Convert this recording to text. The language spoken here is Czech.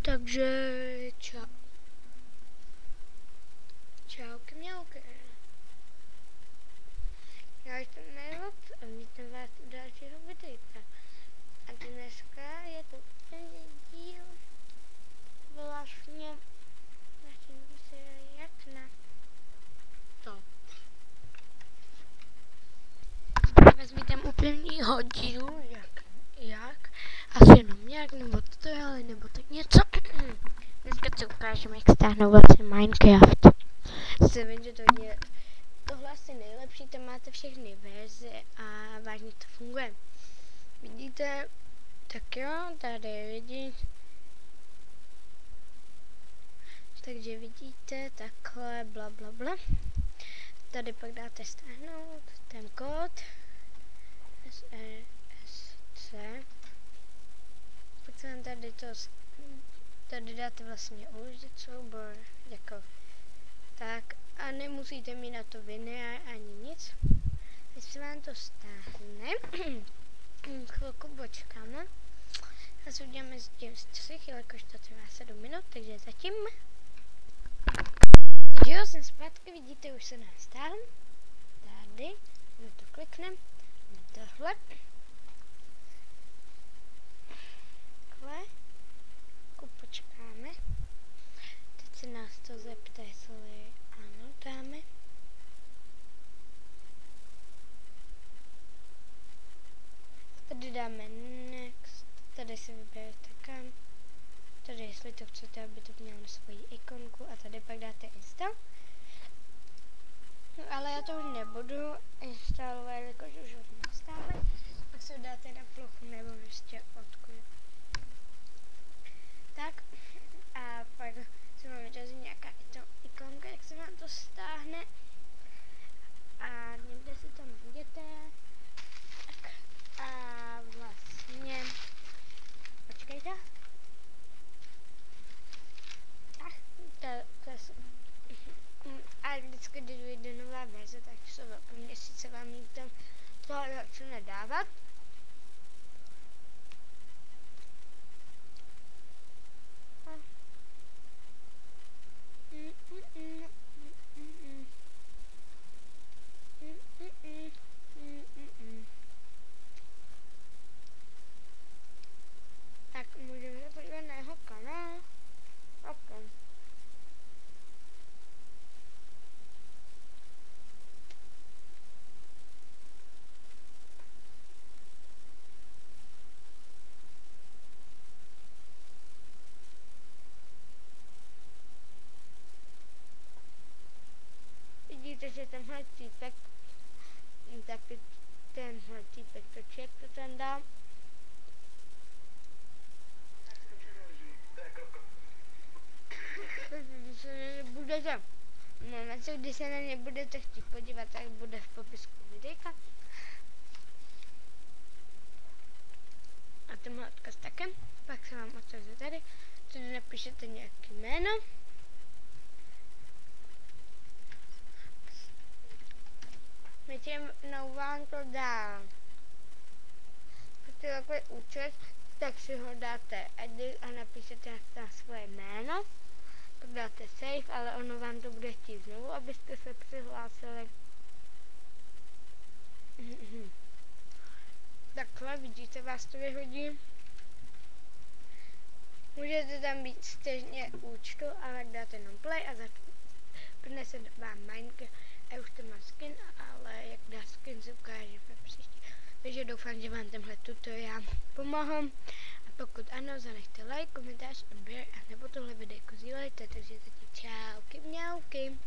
Takže čau. Čauky mňauky. Já jsem Nejlob a vítám vás u dalšího videa. A dneska je to ten díl vlastně se jak na to. Vás vítám u prvního dílu, jak asi jenom nějak, nebo tutoriály, nebo tak něco. Dneska si ukážeme, jak stáhnout vlastně Minecraft. Se vím, že tohle asi nejlepší, tam máte všechny verze a vážně to funguje. Vidíte? Tak jo, tady lidi. Takže vidíte, takhle, bla bla bla. Tady pak dáte stáhnout ten kód SRSC. Pak se vám tady dáte vlastně uložit soubor, jako tak, a nemusíte mít na to lineár ani nic. Teď se vám to stáhne. Chvilku počkáme. A se uděláme s tím střih, jelikož to trvá 7 minut, takže zatím. Takže jo, jsem zpátky, vidíte, už se nám stáhl. Tady, my to klikneme, na tohle. Takhle. Počkáme. Teď se nás to zeptá, jestli ano, dáme. Tady dáme next, tady si vyberete kam. Tady, jestli to chcete, aby to mělo na svoji ikonku, a tady pak dáte install. No, ale já to už nebudu instalovat, jelikož už ho nastále. Pak se dáte na plochu nebo ještě odkud. Tak, a pak se vám vyrazí nějaká ikonka, jak se vám to stáhne. A někde si tam vidíte. Tak, a vlastně, počkejte. A vždycky, když vyjde nová verze, tak po měsíce vám ji tam tohle začne dávat. Tak můžeme se podívat na jeho kanál. Okay. Vidíte, že tenhle týpek, taky tenhle týpek točí, jak to ten dá. Když se na ně budete, když se na ně budete chtít podívat, tak bude v popisku videjka. A tenhle odkaz také. Pak se vám otevře tady. Tady napíšete nějaké jméno. Většinou vám to dá. Pokud takový účet, tak si ho dáte edit a napíšete na svoje jméno. Pak dáte save, ale ono vám to bude chtít znovu, abyste se přihlásili. Takhle, vidíte, vás to vyhodí. Můžete tam být stejně účtu, ale dáte jenom play a přinese vám Minecraft. A už to má skin, ale jak dá skin, se ukážeme příště. Takže doufám, že vám tenhle tutoriál pomohl. A pokud ano, zanechte like, komentář, odběr a nebo tohle videjko sdílejte. Takže zatím čauky mňauky.